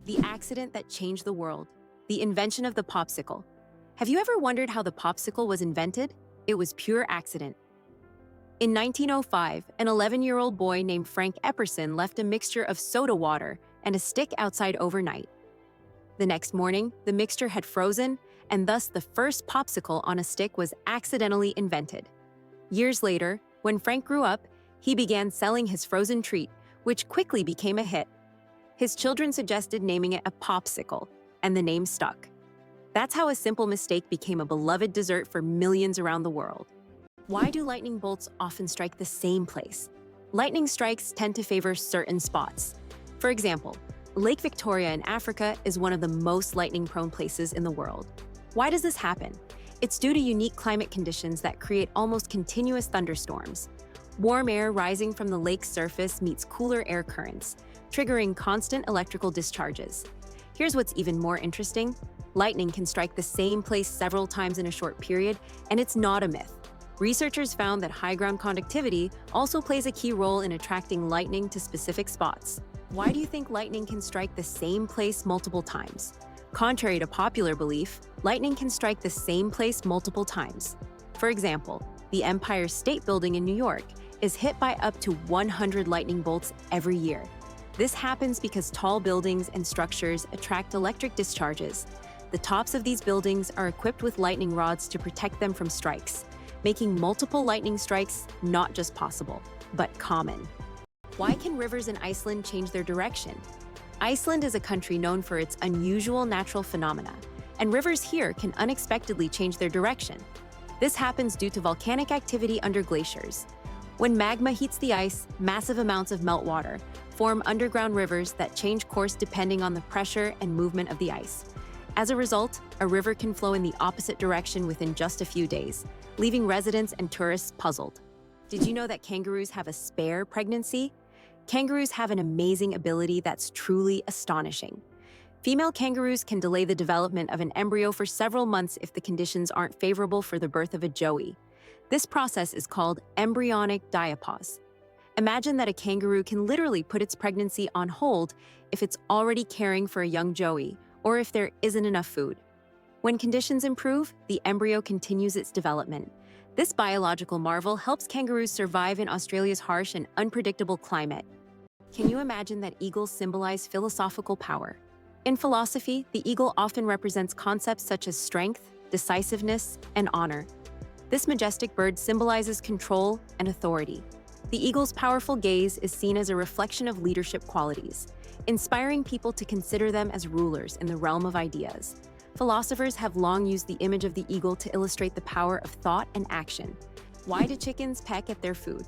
The accident that changed the world. The invention of the popsicle. Have you ever wondered how the popsicle was invented? It was pure accident. In 1905, an 11-year-old boy named Frank Epperson left a mixture of soda water and a stick outside overnight. The next morning, the mixture had frozen, and thus the first popsicle on a stick was accidentally invented. Years later, when Frank grew up, he began selling his frozen treat, which quickly became a hit. His children suggested naming it a popsicle, and the name stuck. That's how a simple mistake became a beloved dessert for millions around the world. Why do lightning bolts often strike the same place? Lightning strikes tend to favor certain spots. For example, Lake Victoria in Africa is one of the most lightning-prone places in the world. Why does this happen? It's due to unique climate conditions that create almost continuous thunderstorms. Warm air rising from the lake's surface meets cooler air currents, triggering constant electrical discharges. Here's what's even more interesting. Lightning can strike the same place several times in a short period, and it's not a myth. Researchers found that high ground conductivity also plays a key role in attracting lightning to specific spots. Why do you think lightning can strike the same place multiple times? Contrary to popular belief, lightning can strike the same place multiple times. For example, the Empire State Building in New York is hit by up to 100 lightning bolts every year. This happens because tall buildings and structures attract electric discharges. The tops of these buildings are equipped with lightning rods to protect them from strikes, making multiple lightning strikes not just possible, but common. Why can rivers in Iceland change their direction? Iceland is a country known for its unusual natural phenomena, and rivers here can unexpectedly change their direction. This happens due to volcanic activity under glaciers. When magma heats the ice, massive amounts of meltwater form underground rivers that change course depending on the pressure and movement of the ice. As a result, a river can flow in the opposite direction within just a few days, leaving residents and tourists puzzled. Did you know that kangaroos have a spare pregnancy? Kangaroos have an amazing ability that's truly astonishing. Female kangaroos can delay the development of an embryo for several months if the conditions aren't favorable for the birth of a joey. This process is called embryonic diapause. Imagine that a kangaroo can literally put its pregnancy on hold if it's already caring for a young joey, or if there isn't enough food. When conditions improve, the embryo continues its development. This biological marvel helps kangaroos survive in Australia's harsh and unpredictable climate. Can you imagine that eagles symbolize philosophical power? In philosophy, the eagle often represents concepts such as strength, decisiveness, and honor. This majestic bird symbolizes control and authority. The eagle's powerful gaze is seen as a reflection of leadership qualities, inspiring people to consider them as rulers in the realm of ideas. Philosophers have long used the image of the eagle to illustrate the power of thought and action. Why do chickens peck at their food?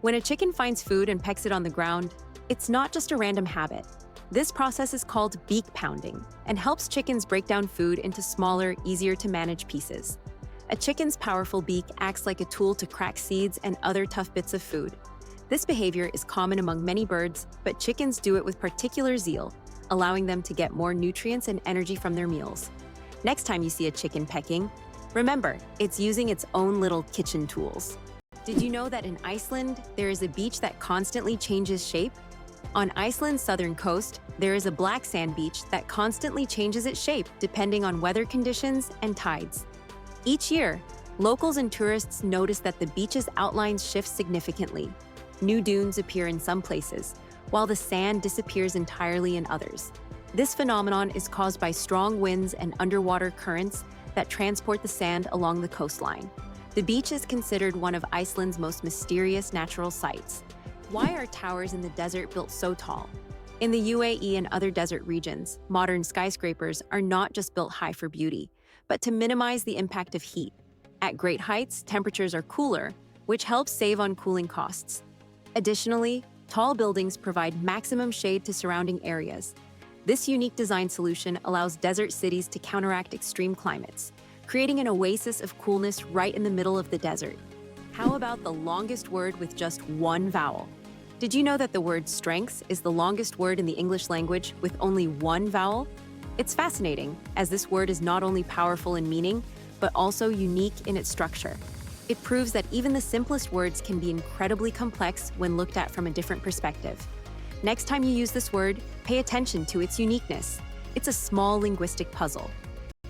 When a chicken finds food and pecks it on the ground, it's not just a random habit. This process is called beak pounding and helps chickens break down food into smaller, easier-to-manage pieces. A chicken's powerful beak acts like a tool to crack seeds and other tough bits of food. This behavior is common among many birds, but chickens do it with particular zeal, allowing them to get more nutrients and energy from their meals. Next time you see a chicken pecking, remember, it's using its own little kitchen tools. Did you know that in Iceland, there is a beach that constantly changes shape? On Iceland's southern coast, there is a black sand beach that constantly changes its shape depending on weather conditions and tides. Each year, locals and tourists notice that the beach's outlines shift significantly. New dunes appear in some places, while the sand disappears entirely in others. This phenomenon is caused by strong winds and underwater currents that transport the sand along the coastline. The beach is considered one of Iceland's most mysterious natural sights. Why are towers in the desert built so tall? In the UAE and other desert regions, modern skyscrapers are not just built high for beauty, but to minimize the impact of heat. At great heights, temperatures are cooler, which helps save on cooling costs. Additionally, tall buildings provide maximum shade to surrounding areas. This unique design solution allows desert cities to counteract extreme climates, creating an oasis of coolness right in the middle of the desert. How about the longest word with just one vowel? Did you know that the word strengths is the longest word in the English language with only one vowel? It's fascinating, as this word is not only powerful in meaning, but also unique in its structure. It proves that even the simplest words can be incredibly complex when looked at from a different perspective. Next time you use this word, pay attention to its uniqueness. It's a small linguistic puzzle.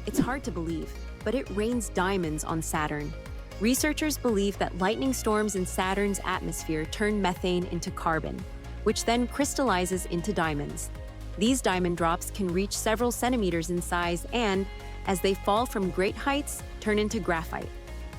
It's hard to believe, but it rains diamonds on Saturn. Researchers believe that lightning storms in Saturn's atmosphere turn methane into carbon, which then crystallizes into diamonds. These diamond drops can reach several centimeters in size and, as they fall from great heights, turn into graphite.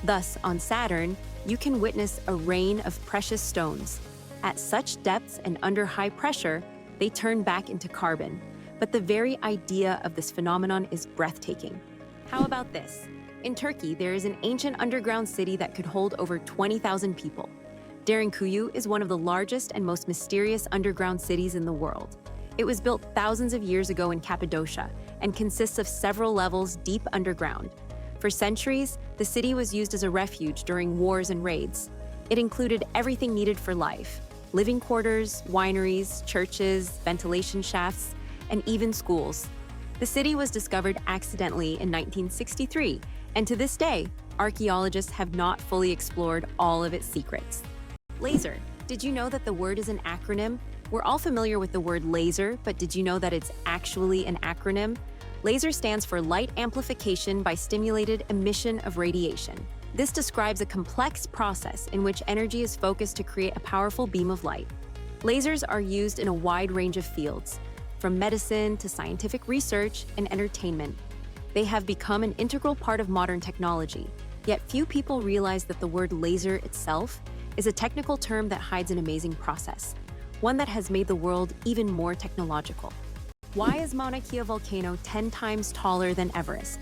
Thus, on Saturn, you can witness a rain of precious stones. At such depths and under high pressure, they turn back into carbon. But the very idea of this phenomenon is breathtaking. How about this? In Turkey, there is an ancient underground city that could hold over 20,000 people. Derinkuyu is one of the largest and most mysterious underground cities in the world. It was built thousands of years ago in Cappadocia and consists of several levels deep underground. For centuries, the city was used as a refuge during wars and raids. It included everything needed for life: living quarters, wineries, churches, ventilation shafts, and even schools. The city was discovered accidentally in 1963, and to this day, archaeologists have not fully explored all of its secrets. Laser. Did you know that the word is an acronym? We're all familiar with the word laser, but did you know that it's actually an acronym? Laser stands for Light Amplification by Stimulated Emission of Radiation. This describes a complex process in which energy is focused to create a powerful beam of light. Lasers are used in a wide range of fields, from medicine to scientific research and entertainment. They have become an integral part of modern technology, yet few people realize that the word laser itself is a technical term that hides an amazing process, one that has made the world even more technological. Why is Mauna Kea volcano 10 times taller than Everest?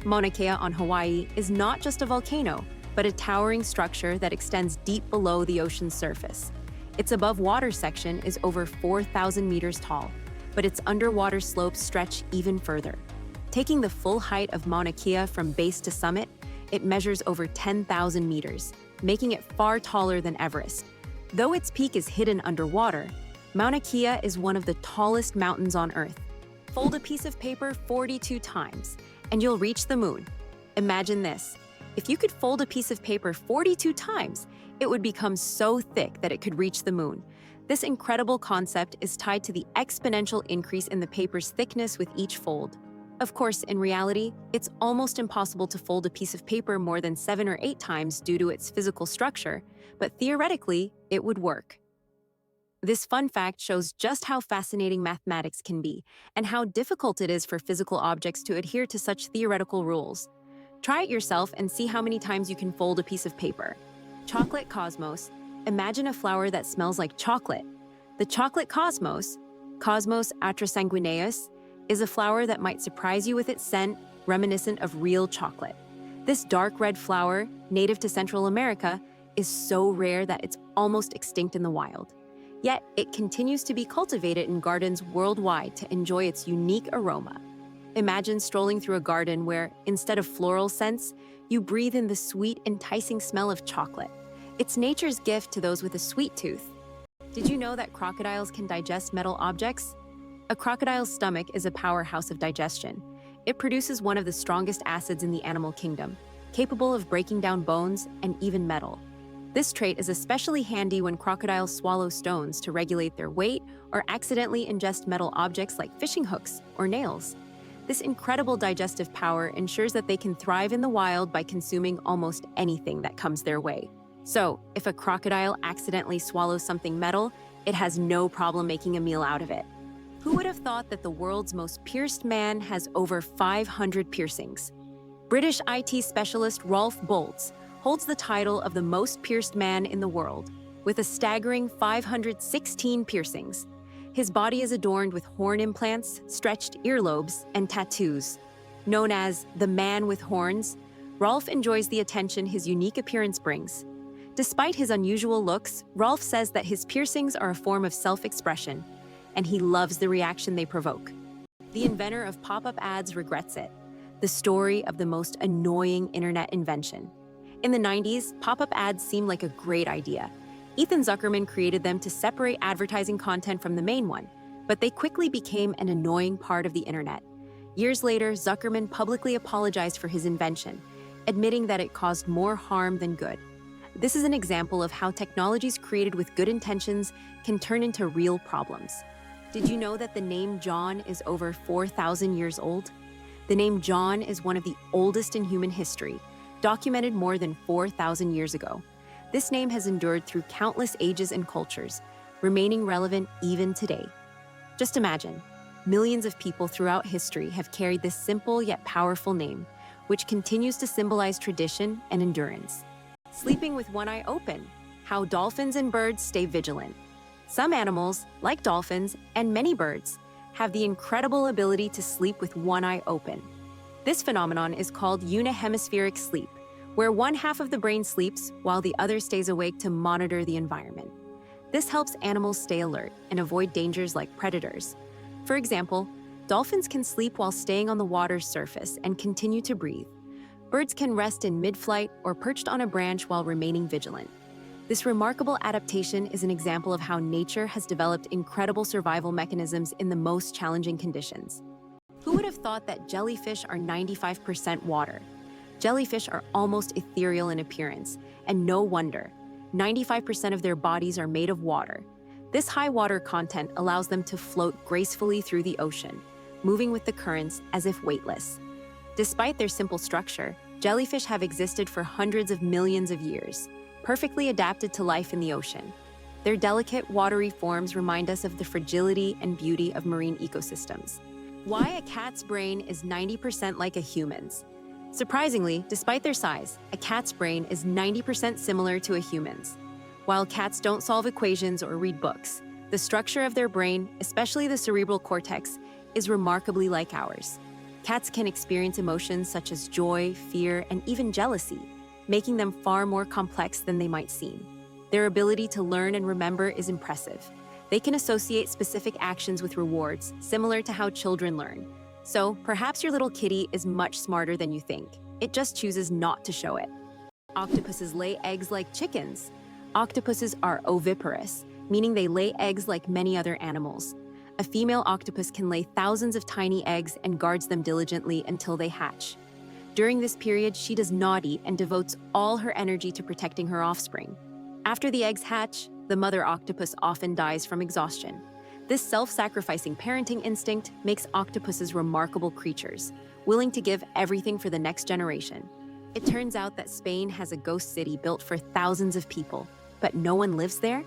Mauna Kea on Hawaii is not just a volcano, but a towering structure that extends deep below the ocean's surface. Its above water section is over 4,000 meters tall, but its underwater slopes stretch even further. Taking the full height of Mauna Kea from base to summit, it measures over 10,000 meters, making it far taller than Everest. Though its peak is hidden underwater, Mauna Kea is one of the tallest mountains on Earth. Fold a piece of paper 42 times, and you'll reach the moon. Imagine this. If you could fold a piece of paper 42 times, it would become so thick that it could reach the moon. This incredible concept is tied to the exponential increase in the paper's thickness with each fold. Of course, in reality, it's almost impossible to fold a piece of paper more than 7 or 8 times due to its physical structure, but theoretically, it would work. This fun fact shows just how fascinating mathematics can be and how difficult it is for physical objects to adhere to such theoretical rules. Try it yourself and see how many times you can fold a piece of paper. Chocolate cosmos. Imagine a flower that smells like chocolate. The chocolate cosmos, Cosmos atrasanguineus, is a flower that might surprise you with its scent, reminiscent of real chocolate. This dark red flower, native to Central America, is so rare that it's almost extinct in the wild. Yet, it continues to be cultivated in gardens worldwide to enjoy its unique aroma. Imagine strolling through a garden where, instead of floral scents, you breathe in the sweet, enticing smell of chocolate. It's nature's gift to those with a sweet tooth. Did you know that crocodiles can digest metal objects? A crocodile's stomach is a powerhouse of digestion. It produces one of the strongest acids in the animal kingdom, capable of breaking down bones and even metal. This trait is especially handy when crocodiles swallow stones to regulate their weight or accidentally ingest metal objects like fishing hooks or nails. This incredible digestive power ensures that they can thrive in the wild by consuming almost anything that comes their way. So, if a crocodile accidentally swallows something metal, it has no problem making a meal out of it. Who would have thought that the world's most pierced man has over 500 piercings? British IT specialist Rolf Boltz holds the title of the most pierced man in the world, with a staggering 516 piercings. His body is adorned with horn implants, stretched earlobes, and tattoos. Known as the man with horns, Rolf enjoys the attention his unique appearance brings. Despite his unusual looks, Rolf says that his piercings are a form of self-expression, and he loves the reaction they provoke. The inventor of pop-up ads regrets it, the story of the most annoying internet invention. In the 90s, pop-up ads seemed like a great idea. Ethan Zuckerman created them to separate advertising content from the main one, but they quickly became an annoying part of the internet. Years later, Zuckerman publicly apologized for his invention, admitting that it caused more harm than good. This is an example of how technologies created with good intentions can turn into real problems. Did you know that the name John is over 4,000 years old? The name John is one of the oldest in human history, documented more than 4,000 years ago. This name has endured through countless ages and cultures, remaining relevant even today. Just imagine, millions of people throughout history have carried this simple yet powerful name, which continues to symbolize tradition and endurance. Sleeping with one eye open, how dolphins and birds stay vigilant. Some animals, like dolphins and many birds, have the incredible ability to sleep with one eye open. This phenomenon is called unihemispheric sleep, where one half of the brain sleeps while the other stays awake to monitor the environment. This helps animals stay alert and avoid dangers like predators. For example, dolphins can sleep while staying on the water's surface and continue to breathe. Birds can rest in mid-flight or perched on a branch while remaining vigilant. This remarkable adaptation is an example of how nature has developed incredible survival mechanisms in the most challenging conditions. Who would have thought that jellyfish are 95% water? Jellyfish are almost ethereal in appearance, and no wonder. 95% of their bodies are made of water. This high water content allows them to float gracefully through the ocean, moving with the currents as if weightless. Despite their simple structure, jellyfish have existed for hundreds of millions of years, perfectly adapted to life in the ocean. Their delicate, watery forms remind us of the fragility and beauty of marine ecosystems. Why a cat's brain is 90% like a human's. Surprisingly, despite their size, a cat's brain is 90% similar to a human's. While cats don't solve equations or read books, the structure of their brain, especially the cerebral cortex, is remarkably like ours. Cats can experience emotions such as joy, fear, and even jealousy, making them far more complex than they might seem. Their ability to learn and remember is impressive. They can associate specific actions with rewards, similar to how children learn. So, perhaps your little kitty is much smarter than you think. It just chooses not to show it. Octopuses lay eggs like chickens. Octopuses are oviparous, meaning they lay eggs like many other animals. A female octopus can lay thousands of tiny eggs and guards them diligently until they hatch. During this period, she does not eat and devotes all her energy to protecting her offspring. After the eggs hatch, the mother octopus often dies from exhaustion. This self-sacrificing parenting instinct makes octopuses remarkable creatures, willing to give everything for the next generation. It turns out that Spain has a ghost city built for thousands of people, but no one lives there?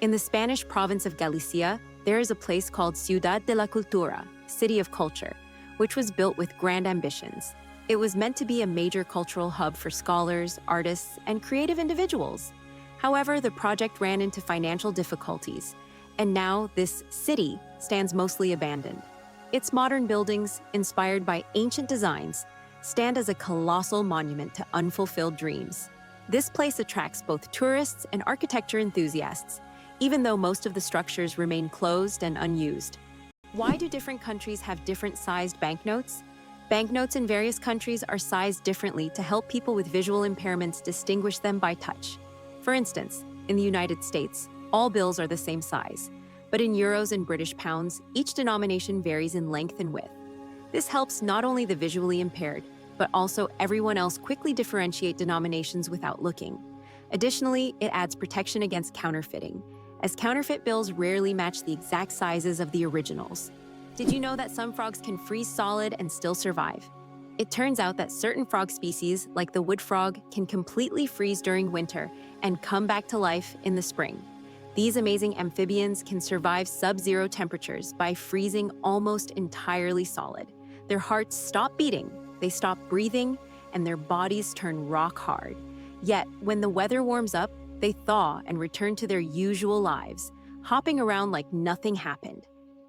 In the Spanish province of Galicia, there is a place called Ciudad de la Cultura, City of Culture, which was built with grand ambitions. It was meant to be a major cultural hub for scholars, artists, and creative individuals. However, the project ran into financial difficulties, and now this city stands mostly abandoned. Its modern buildings, inspired by ancient designs, stand as a colossal monument to unfulfilled dreams. This place attracts both tourists and architecture enthusiasts, even though most of the structures remain closed and unused. Why do different countries have different sized banknotes? Banknotes in various countries are sized differently to help people with visual impairments distinguish them by touch. For instance, in the United States, all bills are the same size, but in euros and British pounds, each denomination varies in length and width. This helps not only the visually impaired, but also everyone else quickly differentiate denominations without looking. Additionally, it adds protection against counterfeiting, as counterfeit bills rarely match the exact sizes of the originals. Did you know that some frogs can freeze solid and still survive? It turns out that certain frog species, like the wood frog, can completely freeze during winter and come back to life in the spring. These amazing amphibians can survive sub-zero temperatures by freezing almost entirely solid. Their hearts stop beating, they stop breathing, and their bodies turn rock hard. Yet, when the weather warms up, they thaw and return to their usual lives, hopping around like nothing happened.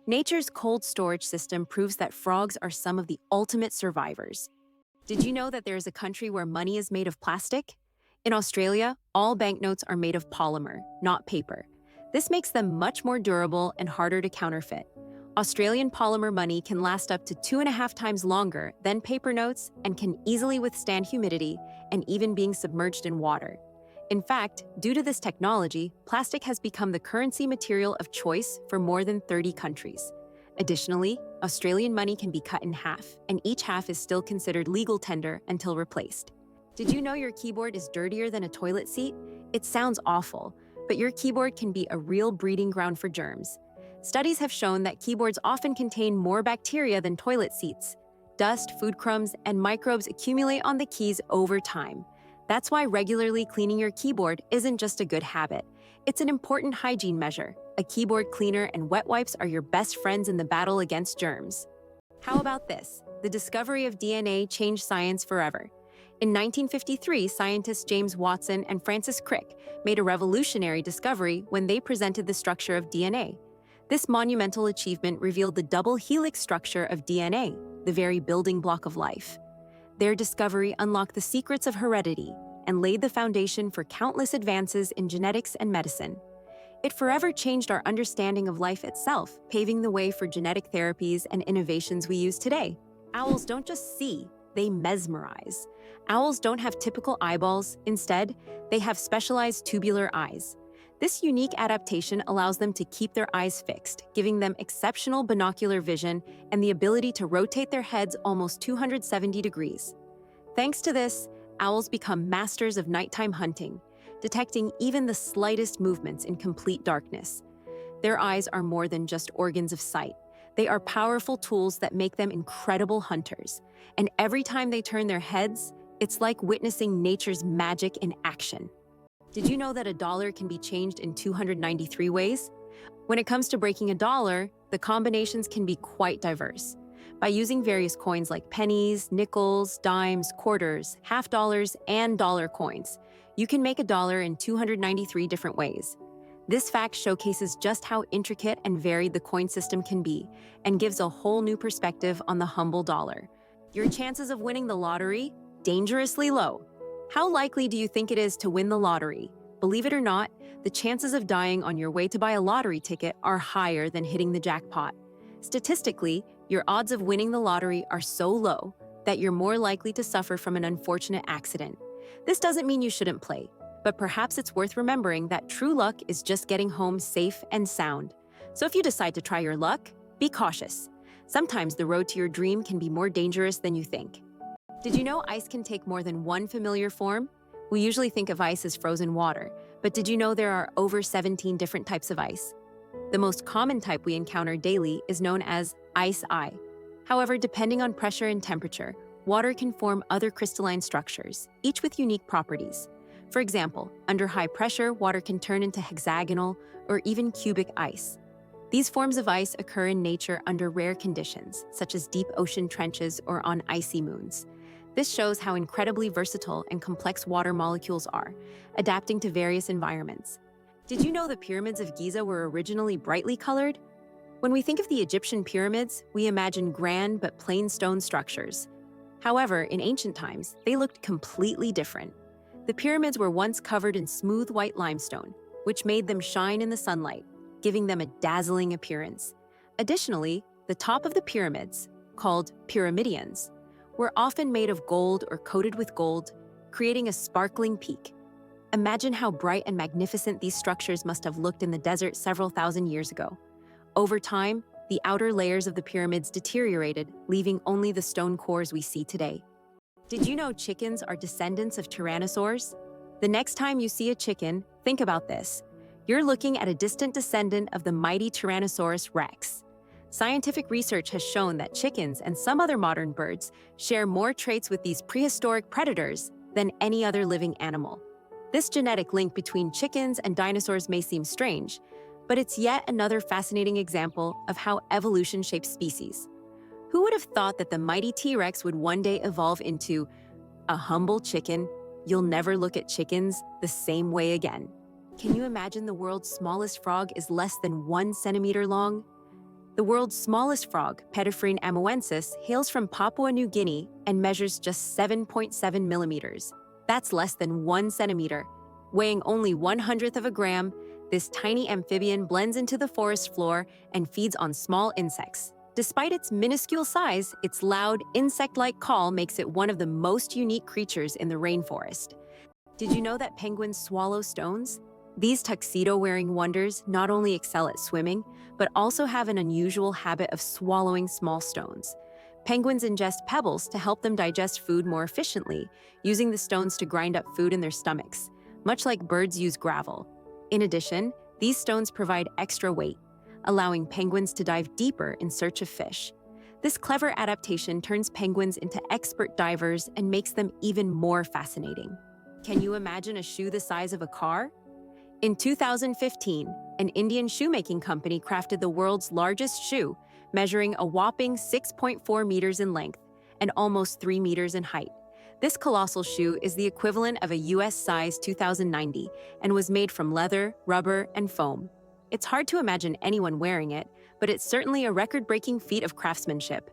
Nature's cold storage system proves that frogs are some of the ultimate survivors. Did you know that there is a country where money is made of plastic? In Australia, all banknotes are made of polymer, not paper. This makes them much more durable and harder to counterfeit. Australian polymer money can last up to 2.5 times longer than paper notes and can easily withstand humidity and even being submerged in water. In fact, due to this technology, plastic has become the currency material of choice for more than 30 countries. Additionally, Australian money can be cut in half, and each half is still considered legal tender until replaced. Did you know your keyboard is dirtier than a toilet seat? It sounds awful, but your keyboard can be a real breeding ground for germs. Studies have shown that keyboards often contain more bacteria than toilet seats. Dust, food crumbs, and microbes accumulate on the keys over time. That's why regularly cleaning your keyboard isn't just a good habit. It's an important hygiene measure. A keyboard cleaner and wet wipes are your best friends in the battle against germs. How about this? The discovery of DNA changed science forever. In 1953, scientists James Watson and Francis Crick made a revolutionary discovery when they presented the structure of DNA. This monumental achievement revealed the double helix structure of DNA, the very building block of life. Their discovery unlocked the secrets of heredity and laid the foundation for countless advances in genetics and medicine. It forever changed our understanding of life itself, paving the way for genetic therapies and innovations we use today. Owls don't just see, they mesmerize. Owls don't have typical eyeballs. Instead, they have specialized tubular eyes. This unique adaptation allows them to keep their eyes fixed, giving them exceptional binocular vision and the ability to rotate their heads almost 270 degrees. Thanks to this, owls become masters of nighttime hunting, detecting even the slightest movements in complete darkness. Their eyes are more than just organs of sight. They are powerful tools that make them incredible hunters. And every time they turn their heads, it's like witnessing nature's magic in action. Did you know that a dollar can be changed in 293 ways? When it comes to breaking a dollar, the combinations can be quite diverse. By using various coins like pennies, nickels, dimes, quarters, half dollars, and dollar coins, you can make a dollar in 293 different ways. This fact showcases just how intricate and varied the coin system can be and gives a whole new perspective on the humble dollar. Your chances of winning the lottery? Dangerously low. How likely do you think it is to win the lottery? Believe it or not, the chances of dying on your way to buy a lottery ticket are higher than hitting the jackpot. Statistically, your odds of winning the lottery are so low that you're more likely to suffer from an unfortunate accident. This doesn't mean you shouldn't play, but perhaps it's worth remembering that true luck is just getting home safe and sound. So if you decide to try your luck, be cautious. Sometimes the road to your dream can be more dangerous than you think. Did you know ice can take more than one familiar form? We usually think of ice as frozen water, but did you know there are over 17 different types of ice? The most common type we encounter daily is known as ice. However, depending on pressure and temperature, water can form other crystalline structures, each with unique properties. For example, under high pressure, water can turn into hexagonal or even cubic ice. These forms of ice occur in nature under rare conditions, such as deep ocean trenches or on icy moons. This shows how incredibly versatile and complex water molecules are, adapting to various environments. Did you know the pyramids of Giza were originally brightly colored? When we think of the Egyptian pyramids, we imagine grand but plain stone structures. However, in ancient times, they looked completely different. The pyramids were once covered in smooth white limestone, which made them shine in the sunlight, giving them a dazzling appearance. Additionally, the top of the pyramids, called pyramidions, were often made of gold or coated with gold, creating a sparkling peak. Imagine how bright and magnificent these structures must have looked in the desert several thousand years ago. Over time, the outer layers of the pyramids deteriorated, leaving only the stone cores we see today. Did you know chickens are descendants of tyrannosaurs? The next time you see a chicken, think about this. You're looking at a distant descendant of the mighty Tyrannosaurus rex. Scientific research has shown that chickens and some other modern birds share more traits with these prehistoric predators than any other living animal. This genetic link between chickens and dinosaurs may seem strange, but it's yet another fascinating example of how evolution shapes species. Who would have thought that the mighty T-Rex would one day evolve into a humble chicken? You'll never look at chickens the same way again. Can you imagine the world's smallest frog is less than 1 centimeter long? The world's smallest frog, Pediphrine amuensis, hails from Papua New Guinea and measures just 7.7 millimeters. That's less than 1 centimeter. Weighing only 1/100th of a gram, this tiny amphibian blends into the forest floor and feeds on small insects. Despite its minuscule size, its loud, insect-like call makes it one of the most unique creatures in the rainforest. Did you know that penguins swallow stones? These tuxedo-wearing wonders not only excel at swimming, but also have an unusual habit of swallowing small stones. Penguins ingest pebbles to help them digest food more efficiently, using the stones to grind up food in their stomachs. much like birds use gravel. In addition, these stones provide extra weight, allowing penguins to dive deeper in search of fish. This clever adaptation turns penguins into expert divers and makes them even more fascinating. Can you imagine a shoe the size of a car? In 2015, an Indian shoemaking company crafted the world's largest shoe, measuring a whopping 6.4 meters in length and almost 3 meters in height. This colossal shoe is the equivalent of a US size 2090 and was made from leather, rubber, and foam. It's hard to imagine anyone wearing it, but it's certainly a record-breaking feat of craftsmanship.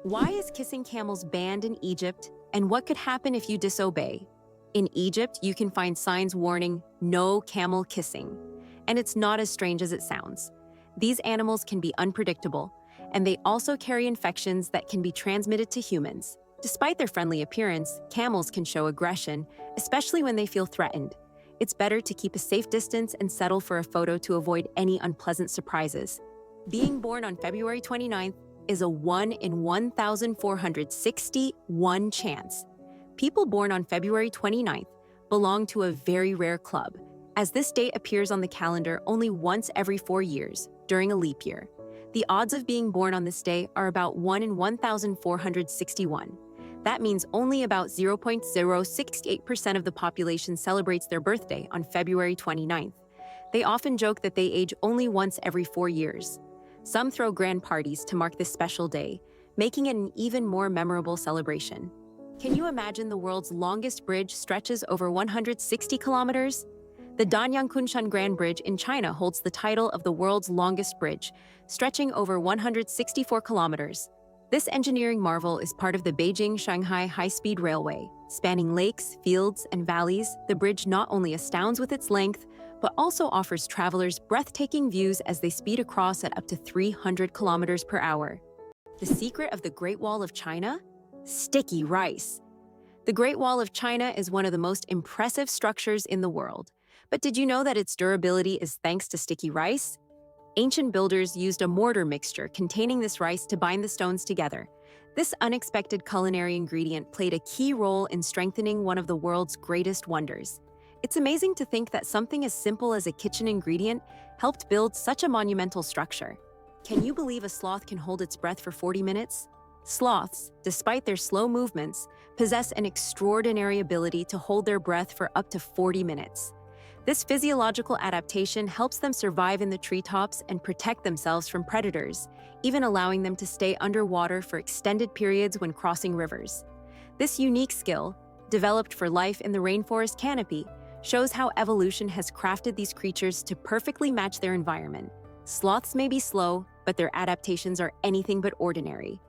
Why is kissing camels banned in Egypt, and what could happen if you disobey? In Egypt, you can find signs warning, "No camel kissing." And it's not as strange as it sounds. These animals can be unpredictable, and they also carry infections that can be transmitted to humans. Despite their friendly appearance, camels can show aggression, especially when they feel threatened. It's better to keep a safe distance and settle for a photo to avoid any unpleasant surprises. Being born on February 29th is a 1 in 1,461 chance. People born on February 29th belong to a very rare club, as this date appears on the calendar only once every 4 years, during a leap year. The odds of being born on this day are about 1 in 1,461. That means only about 0.068% of the population celebrates their birthday on February 29th. They often joke that they age only once every 4 years. Some throw grand parties to mark this special day, making it an even more memorable celebration. Can you imagine the world's longest bridge stretches over 160 kilometers? The Danyang-Kunshan Grand Bridge in China holds the title of the world's longest bridge, stretching over 164 kilometers. This engineering marvel is part of the Beijing-Shanghai high-speed railway. Spanning lakes, fields, and valleys, the bridge not only astounds with its length, but also offers travelers breathtaking views as they speed across at up to 300 kilometers per hour. The secret of the Great Wall of China? Sticky rice. The Great Wall of China is one of the most impressive structures in the world. But did you know that its durability is thanks to sticky rice? Ancient builders used a mortar mixture containing this rice to bind the stones together. This unexpected culinary ingredient played a key role in strengthening one of the world's greatest wonders. It's amazing to think that something as simple as a kitchen ingredient helped build such a monumental structure. Can you believe a sloth can hold its breath for 40 minutes? Sloths, despite their slow movements, possess an extraordinary ability to hold their breath for up to 40 minutes. This physiological adaptation helps them survive in the treetops and protect themselves from predators, even allowing them to stay underwater for extended periods when crossing rivers. This unique skill, developed for life in the rainforest canopy, shows how evolution has crafted these creatures to perfectly match their environment. Sloths may be slow, but their adaptations are anything but ordinary.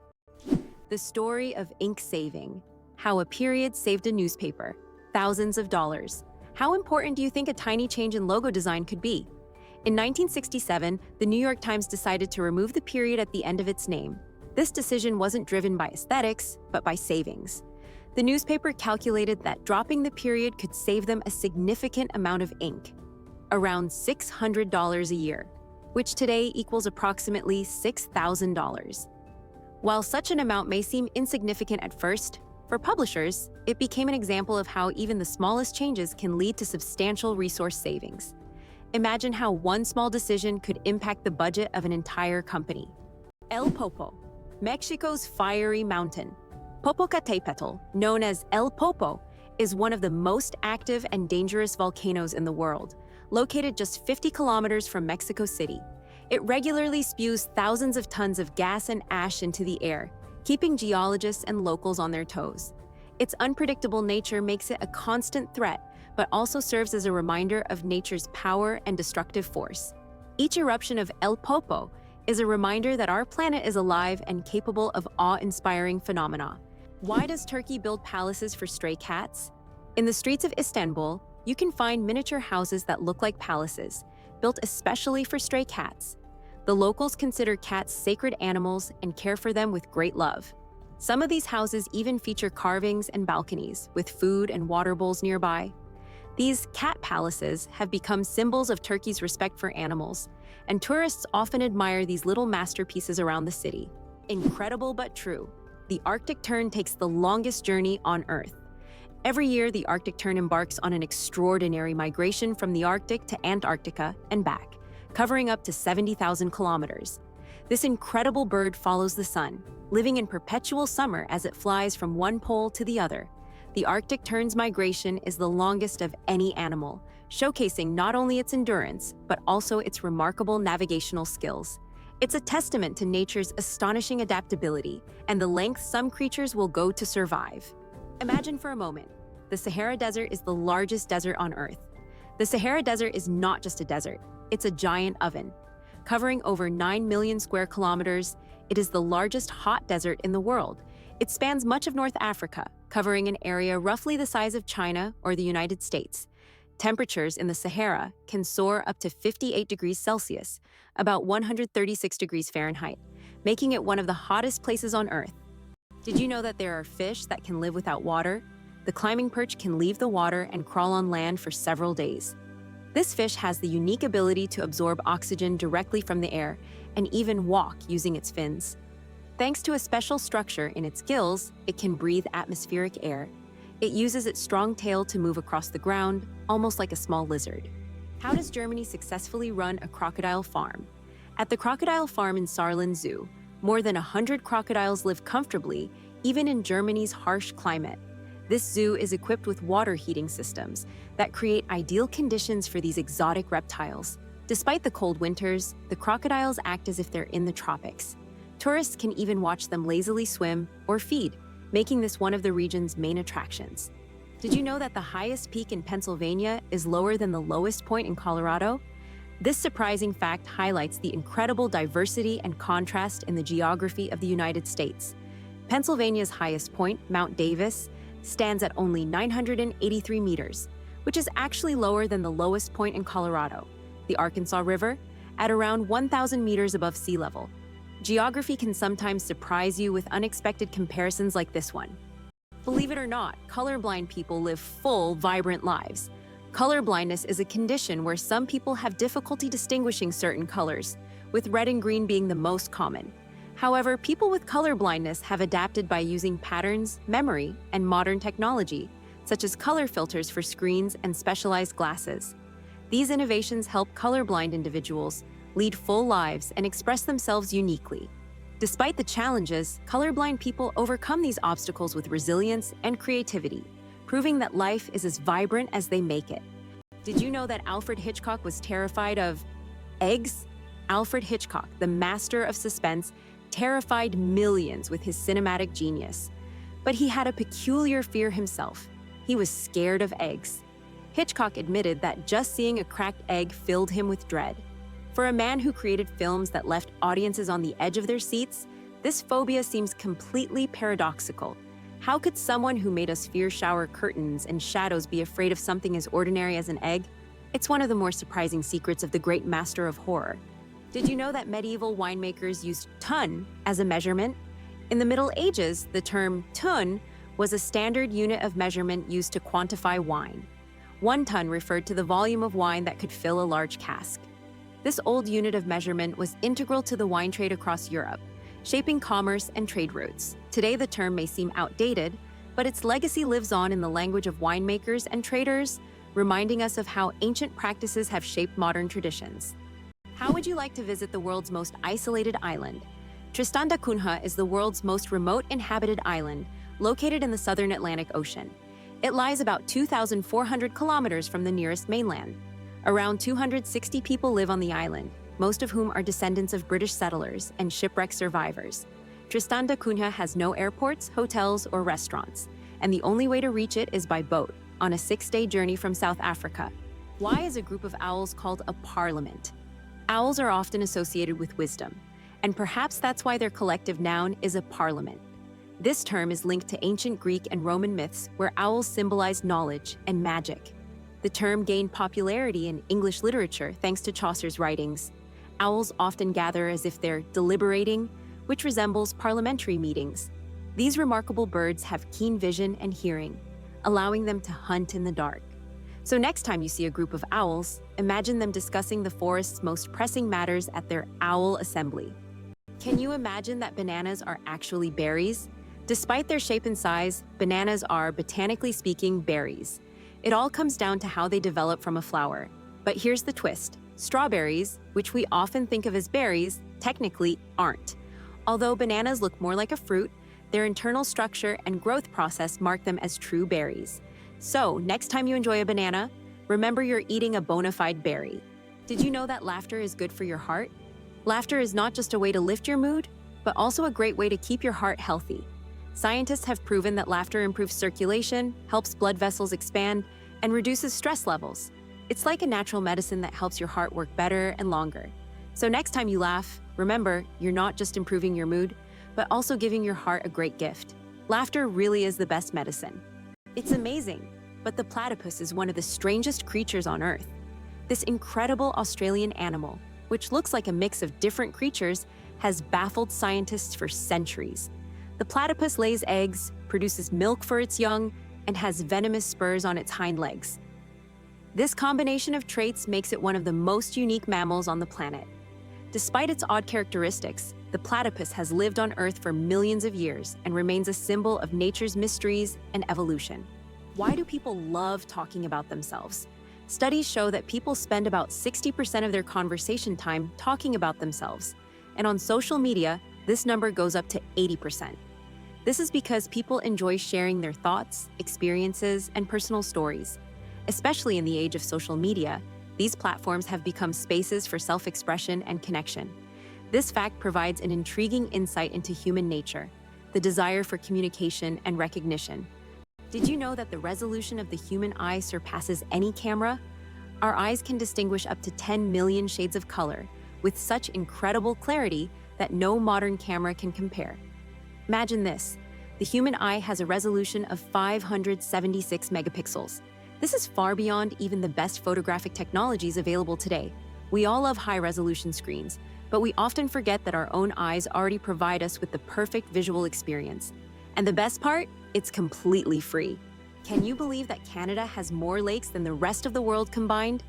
The story of ink saving. How a period saved a newspaper. Thousands of dollars. How important do you think a tiny change in logo design could be? In 1967, the New York Times decided to remove the period at the end of its name. This decision wasn't driven by aesthetics, but by savings. The newspaper calculated that dropping the period could save them a significant amount of ink, around $600 a year, which today equals approximately $6,000. While such an amount may seem insignificant at first, for publishers, it became an example of how even the smallest changes can lead to substantial resource savings. Imagine how one small decision could impact the budget of an entire company. El Popo, Mexico's fiery mountain. Popocatépetl, known as El Popo, is one of the most active and dangerous volcanoes in the world, located just 50 kilometers from Mexico City. It regularly spews thousands of tons of gas and ash into the air, keeping geologists and locals on their toes. Its unpredictable nature makes it a constant threat, but also serves as a reminder of nature's power and destructive force. Each eruption of El Popo is a reminder that our planet is alive and capable of awe-inspiring phenomena. Why does Turkey build palaces for stray cats? In the streets of Istanbul, you can find miniature houses that look like palaces, built especially for stray cats. The locals consider cats sacred animals and care for them with great love. Some of these houses even feature carvings and balconies, with food and water bowls nearby. These cat palaces have become symbols of Turkey's respect for animals, and tourists often admire these little masterpieces around the city. Incredible but true, the Arctic tern takes the longest journey on Earth. Every year, the Arctic tern embarks on an extraordinary migration from the Arctic to Antarctica and back, covering up to 70,000 kilometers. This incredible bird follows the sun, living in perpetual summer as it flies from one pole to the other. The Arctic tern's migration is the longest of any animal, showcasing not only its endurance, but also its remarkable navigational skills. It's a testament to nature's astonishing adaptability and the length some creatures will go to survive. Imagine for a moment, the Sahara Desert is the largest desert on Earth. The Sahara Desert is not just a desert, it's a giant oven. Covering over 9 million square kilometers, it is the largest hot desert in the world. It spans much of North Africa, covering an area roughly the size of China or the United States. Temperatures in the Sahara can soar up to 58 degrees Celsius, about 136 degrees Fahrenheit, making it one of the hottest places on Earth. Did you know that there are fish that can live without water? The climbing perch can leave the water and crawl on land for several days. This fish has the unique ability to absorb oxygen directly from the air and even walk using its fins. Thanks to a special structure in its gills, it can breathe atmospheric air. It uses its strong tail to move across the ground, almost like a small lizard. How does Germany successfully run a crocodile farm? At the crocodile farm in Saarland Zoo, more than 100 crocodiles live comfortably, even in Germany's harsh climate. This zoo is equipped with water heating systems that create ideal conditions for these exotic reptiles. Despite the cold winters, the crocodiles act as if they're in the tropics. Tourists can even watch them lazily swim or feed, making this one of the region's main attractions. Did you know that the highest peak in Pennsylvania is lower than the lowest point in Colorado? This surprising fact highlights the incredible diversity and contrast in the geography of the United States. Pennsylvania's highest point, Mount Davis, stands at only 983 meters, which is actually lower than the lowest point in Colorado, the Arkansas River, at around 1,000 meters above sea level. Geography can sometimes surprise you with unexpected comparisons like this one. Believe it or not, colorblind people live full, vibrant lives. Colorblindness is a condition where some people have difficulty distinguishing certain colors, with red and green being the most common. However, people with colorblindness have adapted by using patterns, memory, and modern technology, such as color filters for screens and specialized glasses. These innovations help colorblind individuals lead full lives and express themselves uniquely. Despite the challenges, colorblind people overcome these obstacles with resilience and creativity, proving that life is as vibrant as they make it. Did you know that Alfred Hitchcock was terrified of eggs? Alfred Hitchcock, the master of suspense, terrified millions with his cinematic genius. But he had a peculiar fear himself. He was scared of eggs. Hitchcock admitted that just seeing a cracked egg filled him with dread. For a man who created films that left audiences on the edge of their seats, this phobia seems completely paradoxical. How could someone who made us fear shower curtains and shadows be afraid of something as ordinary as an egg? It's one of the more surprising secrets of the great master of horror. Did you know that medieval winemakers used ton as a measurement? In the Middle Ages, the term tun was a standard unit of measurement used to quantify wine. 1 ton referred to the volume of wine that could fill a large cask. This old unit of measurement was integral to the wine trade across Europe, shaping commerce and trade routes. Today, the term may seem outdated, but its legacy lives on in the language of winemakers and traders, reminding us of how ancient practices have shaped modern traditions. How would you like to visit the world's most isolated island? Tristan da Cunha is the world's most remote inhabited island, located in the southern Atlantic Ocean. It lies about 2,400 kilometers from the nearest mainland. Around 260 people live on the island, most of whom are descendants of British settlers and shipwreck survivors. Tristan da Cunha has no airports, hotels, or restaurants, and the only way to reach it is by boat, on a 6-day journey from South Africa. Why is a group of owls called a parliament? Owls are often associated with wisdom, and perhaps that's why their collective noun is a parliament. This term is linked to ancient Greek and Roman myths where owls symbolize knowledge and magic. The term gained popularity in English literature thanks to Chaucer's writings. Owls often gather as if they're deliberating, which resembles parliamentary meetings. These remarkable birds have keen vision and hearing, allowing them to hunt in the dark. So next time you see a group of owls, imagine them discussing the forest's most pressing matters at their owl assembly. Can you imagine that bananas are actually berries? Despite their shape and size, bananas are, botanically speaking, berries. It all comes down to how they develop from a flower. But here's the twist. Strawberries, which we often think of as berries, technically aren't. Although bananas look more like a fruit, their internal structure and growth process mark them as true berries. So, next time you enjoy a banana, remember you're eating a bona fide berry. Did you know that laughter is good for your heart? Laughter is not just a way to lift your mood, but also a great way to keep your heart healthy. Scientists have proven that laughter improves circulation, helps blood vessels expand, and reduces stress levels. It's like a natural medicine that helps your heart work better and longer. So next time you laugh, remember, you're not just improving your mood, but also giving your heart a great gift. Laughter really is the best medicine. It's amazing, but the platypus is one of the strangest creatures on Earth. This incredible Australian animal, which looks like a mix of different creatures, has baffled scientists for centuries. The platypus lays eggs, produces milk for its young, and has venomous spurs on its hind legs. This combination of traits makes it one of the most unique mammals on the planet. Despite its odd characteristics, the platypus has lived on Earth for millions of years and remains a symbol of nature's mysteries and evolution. Why do people love talking about themselves? Studies show that people spend about 60% of their conversation time talking about themselves, and on social media, this number goes up to 80%. This is because people enjoy sharing their thoughts, experiences, and personal stories. Especially in the age of social media, these platforms have become spaces for self-expression and connection. This fact provides an intriguing insight into human nature, the desire for communication and recognition. Did you know that the resolution of the human eye surpasses any camera? Our eyes can distinguish up to 10 million shades of color, with such incredible clarity that no modern camera can compare. Imagine this. The human eye has a resolution of 576 megapixels. This is far beyond even the best photographic technologies available today. We all love high-resolution screens, but we often forget that our own eyes already provide us with the perfect visual experience. And the best part? It's completely free. Can you believe that Canada has more lakes than the rest of the world combined?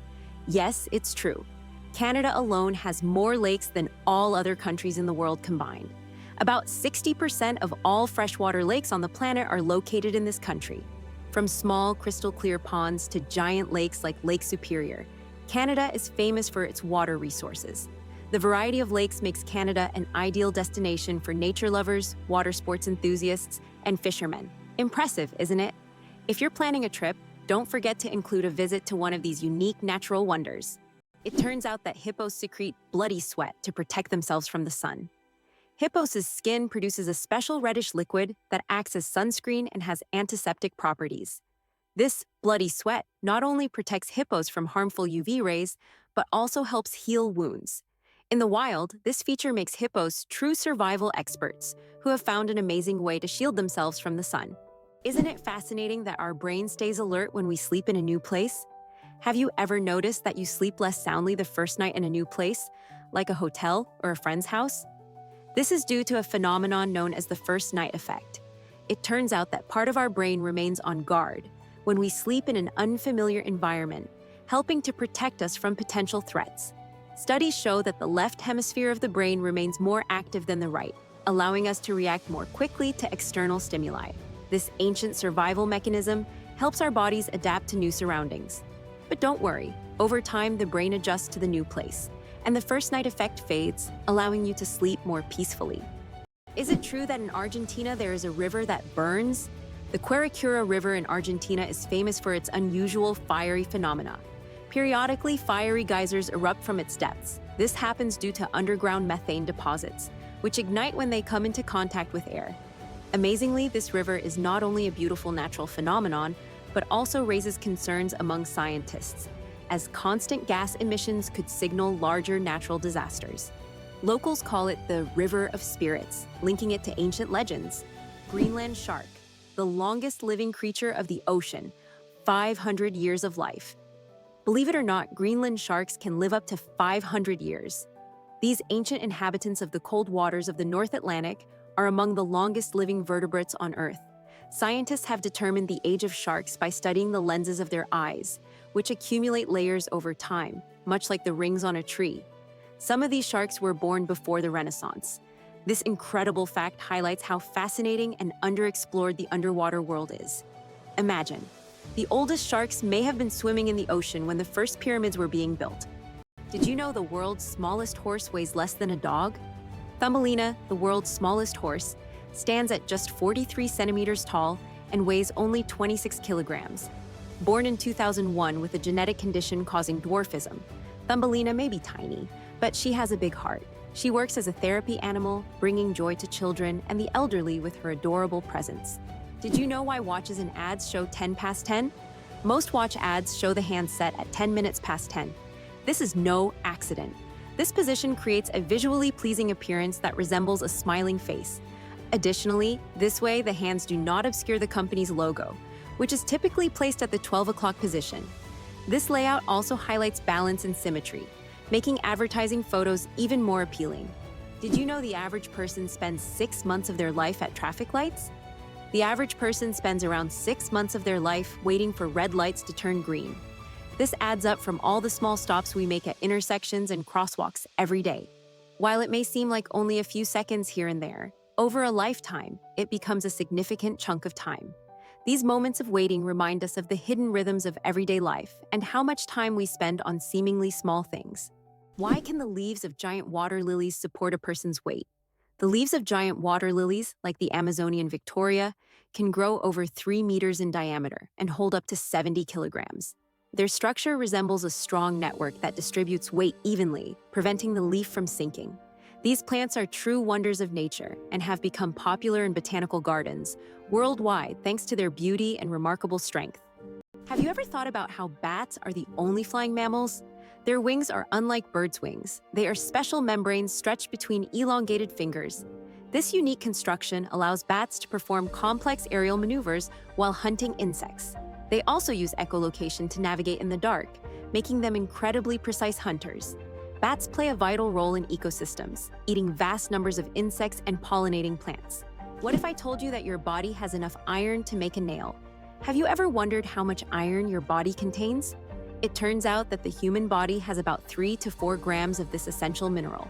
Yes, it's true. Canada alone has more lakes than all other countries in the world combined. About 60% of all freshwater lakes on the planet are located in this country. From small, crystal-clear ponds to giant lakes like Lake Superior, Canada is famous for its water resources. The variety of lakes makes Canada an ideal destination for nature lovers, water sports enthusiasts, and fishermen. Impressive, isn't it? If you're planning a trip, don't forget to include a visit to one of these unique natural wonders. It turns out that hippos secrete bloody sweat to protect themselves from the sun. Hippos' skin produces a special reddish liquid that acts as sunscreen and has antiseptic properties. This bloody sweat not only protects hippos from harmful UV rays, but also helps heal wounds. In the wild, this feature makes hippos true survival experts who have found an amazing way to shield themselves from the sun. Isn't it fascinating that our brain stays alert when we sleep in a new place? Have you ever noticed that you sleep less soundly the first night in a new place, like a hotel or a friend's house? This is due to a phenomenon known as the first night effect. It turns out that part of our brain remains on guard when we sleep in an unfamiliar environment, helping to protect us from potential threats. Studies show that the left hemisphere of the brain remains more active than the right, allowing us to react more quickly to external stimuli. This ancient survival mechanism helps our bodies adapt to new surroundings. But don't worry, over time the brain adjusts to the new place, and the first night effect fades, allowing you to sleep more peacefully. Is it true that in Argentina there is a river that burns? The Quirecura River in Argentina is famous for its unusual fiery phenomena. Periodically, fiery geysers erupt from its depths. This happens due to underground methane deposits, which ignite when they come into contact with air. Amazingly, this river is not only a beautiful natural phenomenon, but also raises concerns among scientists, as constant gas emissions could signal larger natural disasters. Locals call it the River of Spirits, linking it to ancient legends. Greenland shark, the longest living creature of the ocean, 500 years of life. Believe it or not, Greenland sharks can live up to 500 years. These ancient inhabitants of the cold waters of the North Atlantic are among the longest living vertebrates on Earth. Scientists have determined the age of sharks by studying the lenses of their eyes, which accumulate layers over time, much like the rings on a tree. Some of these sharks were born before the Renaissance. This incredible fact highlights how fascinating and underexplored the underwater world is. Imagine, the oldest sharks may have been swimming in the ocean when the first pyramids were being built. Did you know the world's smallest horse weighs less than a dog? Thumbelina, the world's smallest horse, stands at just 43 centimeters tall and weighs only 26 kilograms. Born in 2001 with a genetic condition causing dwarfism, Thumbelina may be tiny, but she has a big heart. She works as a therapy animal, bringing joy to children and the elderly with her adorable presence. Did you know why watches and ads show 10 past 10? Most watch ads show the hand set at 10 minutes past 10. This is no accident. This position creates a visually pleasing appearance that resembles a smiling face. Additionally, this way the hands do not obscure the company's logo, which is typically placed at the 12 o'clock position. This layout also highlights balance and symmetry, making advertising photos even more appealing. Did you know the average person spends 6 months of their life at traffic lights? The average person spends around 6 months of their life waiting for red lights to turn green. This adds up from all the small stops we make at intersections and crosswalks every day. While it may seem like only a few seconds here and there, over a lifetime, it becomes a significant chunk of time. These moments of waiting remind us of the hidden rhythms of everyday life and how much time we spend on seemingly small things. Why can the leaves of giant water lilies support a person's weight? The leaves of giant water lilies, like the Amazonian Victoria, can grow over 3 meters in diameter and hold up to 70 kilograms. Their structure resembles a strong network that distributes weight evenly, preventing the leaf from sinking. These plants are true wonders of nature and have become popular in botanical gardens worldwide thanks to their beauty and remarkable strength. Have you ever thought about how bats are the only flying mammals? Their wings are unlike birds' wings. They are special membranes stretched between elongated fingers. This unique construction allows bats to perform complex aerial maneuvers while hunting insects. They also use echolocation to navigate in the dark, making them incredibly precise hunters. Bats play a vital role in ecosystems, eating vast numbers of insects and pollinating plants. What if I told you that your body has enough iron to make a nail? Have you ever wondered how much iron your body contains? It turns out that the human body has about 3 to 4 grams of this essential mineral.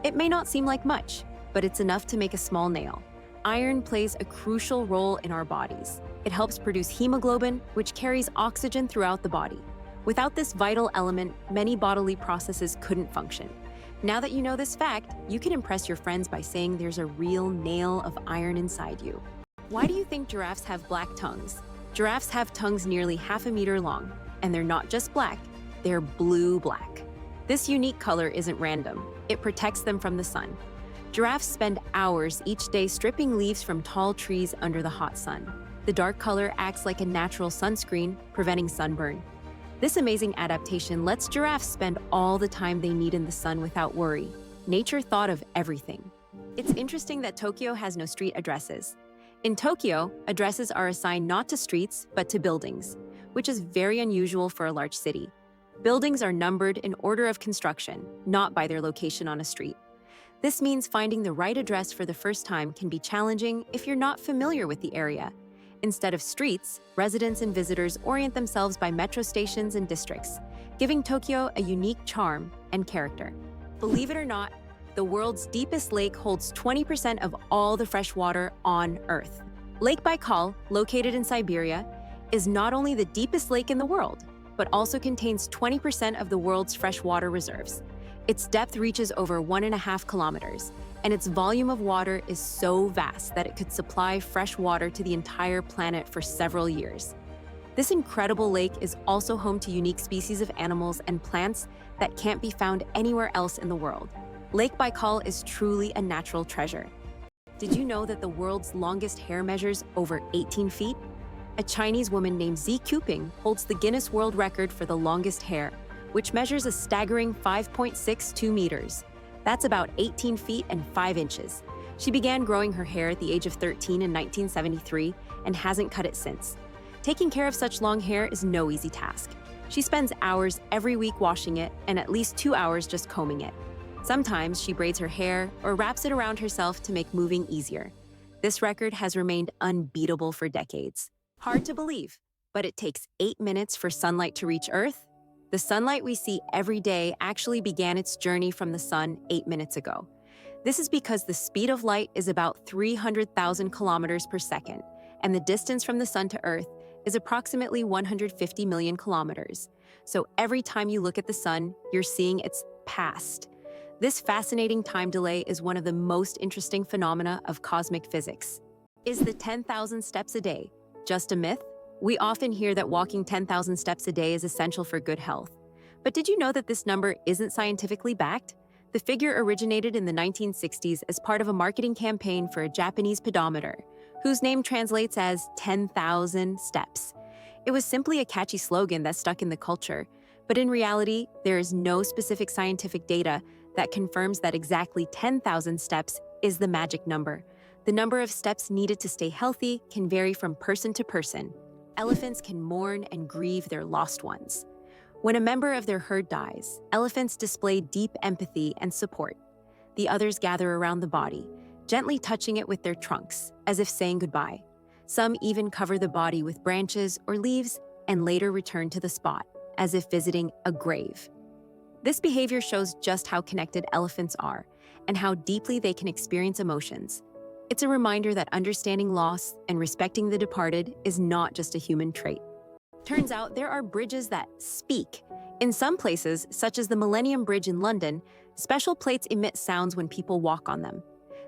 It may not seem like much, but it's enough to make a small nail. Iron plays a crucial role in our bodies. It helps produce hemoglobin, which carries oxygen throughout the body. Without this vital element, many bodily processes couldn't function. Now that you know this fact, you can impress your friends by saying there's a real nail of iron inside you. Why do you think giraffes have black tongues? Giraffes have tongues nearly half a meter long, and they're not just black, they're blue-black. This unique color isn't random. It protects them from the sun. Giraffes spend hours each day stripping leaves from tall trees under the hot sun. The dark color acts like a natural sunscreen, preventing sunburn. This amazing adaptation lets giraffes spend all the time they need in the sun without worry. Nature thought of everything. It's interesting that Tokyo has no street addresses. In Tokyo, addresses are assigned not to streets, but to buildings, which is very unusual for a large city. Buildings are numbered in order of construction, not by their location on a street. This means finding the right address for the first time can be challenging if you're not familiar with the area. Instead of streets, residents and visitors orient themselves by metro stations and districts, giving Tokyo a unique charm and character. Believe it or not, the world's deepest lake holds 20% of all the fresh water on Earth. Lake Baikal, located in Siberia, is not only the deepest lake in the world, but also contains 20% of the world's freshwater reserves. Its depth reaches over 1.5 kilometers, and its volume of water is so vast that it could supply fresh water to the entire planet for several years. This incredible lake is also home to unique species of animals and plants that can't be found anywhere else in the world. Lake Baikal is truly a natural treasure. Did you know that the world's longest hair measures over 18 feet? A Chinese woman named Zi Quping holds the Guinness World Record for the longest hair, which measures a staggering 5.62 meters. That's about 18 feet and 5 inches. She began growing her hair at the age of 13 in 1973 and hasn't cut it since. Taking care of such long hair is no easy task. She spends hours every week washing it and at least 2 hours just combing it. Sometimes she braids her hair or wraps it around herself to make moving easier. This record has remained unbeatable for decades. Hard to believe, but it takes 8 minutes for sunlight to reach Earth. The sunlight we see every day actually began its journey from the sun 8 minutes ago. This is because the speed of light is about 300,000 kilometers per second, and the distance from the sun to Earth is approximately 150 million kilometers. So every time you look at the sun, you're seeing its past. This fascinating time delay is one of the most interesting phenomena of cosmic physics. Is the 10,000 steps a day just a myth? We often hear that walking 10,000 steps a day is essential for good health. But did you know that this number isn't scientifically backed? The figure originated in the 1960s as part of a marketing campaign for a Japanese pedometer, whose name translates as 10,000 steps. It was simply a catchy slogan that stuck in the culture, but in reality, there is no specific scientific data that confirms that exactly 10,000 steps is the magic number. The number of steps needed to stay healthy can vary from person to person. Elephants can mourn and grieve their lost ones. When a member of their herd dies, elephants display deep empathy and support. The others gather around the body, gently touching it with their trunks, as if saying goodbye. Some even cover the body with branches or leaves and later return to the spot, as if visiting a grave. This behavior shows just how connected elephants are and how deeply they can experience emotions. It's a reminder that understanding loss and respecting the departed is not just a human trait. Turns out there are bridges that speak. In some places, such as the Millennium Bridge in London, special plates emit sounds when people walk on them.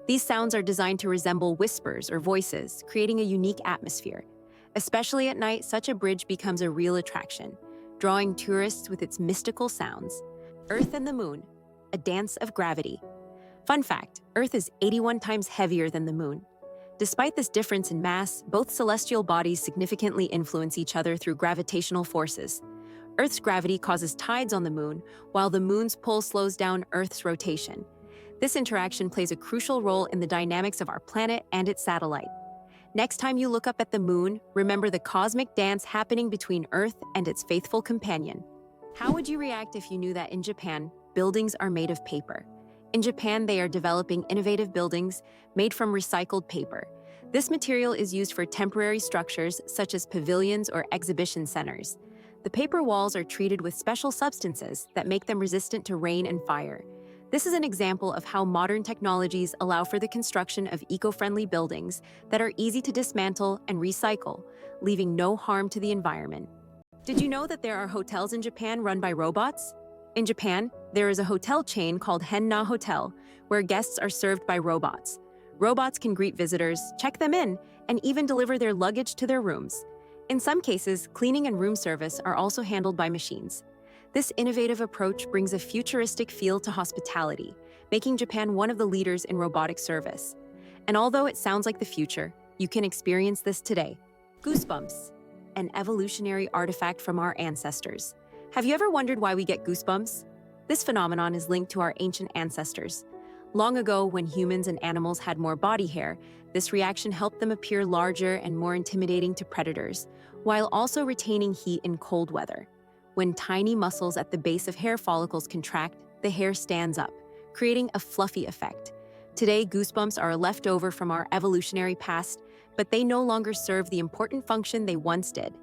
These sounds are designed to resemble whispers or voices, creating a unique atmosphere. Especially at night, such a bridge becomes a real attraction, drawing tourists with its mystical sounds. Earth and the Moon, a dance of gravity. Fun fact, Earth is 81 times heavier than the Moon. Despite this difference in mass, both celestial bodies significantly influence each other through gravitational forces. Earth's gravity causes tides on the Moon, while the Moon's pull slows down Earth's rotation. This interaction plays a crucial role in the dynamics of our planet and its satellite. Next time you look up at the Moon, remember the cosmic dance happening between Earth and its faithful companion. How would you react if you knew that in Japan, buildings are made of paper? In Japan, they are developing innovative buildings made from recycled paper. This material is used for temporary structures such as pavilions or exhibition centers. The paper walls are treated with special substances that make them resistant to rain and fire. This is an example of how modern technologies allow for the construction of eco-friendly buildings that are easy to dismantle and recycle, leaving no harm to the environment. Did you know that there are hotels in Japan run by robots? In Japan, there is a hotel chain called Henna Hotel, where guests are served by robots. Robots can greet visitors, check them in, and even deliver their luggage to their rooms. In some cases, cleaning and room service are also handled by machines. This innovative approach brings a futuristic feel to hospitality, making Japan one of the leaders in robotic service. And although it sounds like the future, you can experience this today. Goosebumps, an evolutionary artifact from our ancestors. Have you ever wondered why we get goosebumps? This phenomenon is linked to our ancient ancestors. Long ago, when humans and animals had more body hair, this reaction helped them appear larger and more intimidating to predators, while also retaining heat in cold weather. When tiny muscles at the base of hair follicles contract, the hair stands up, creating a fluffy effect. Today, goosebumps are a leftover from our evolutionary past, but they no longer serve the important function they once did.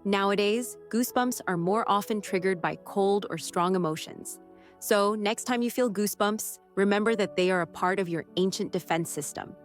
Nowadays, goosebumps are more often triggered by cold or strong emotions. So, next time you feel goosebumps, remember that they are a part of your ancient defense system.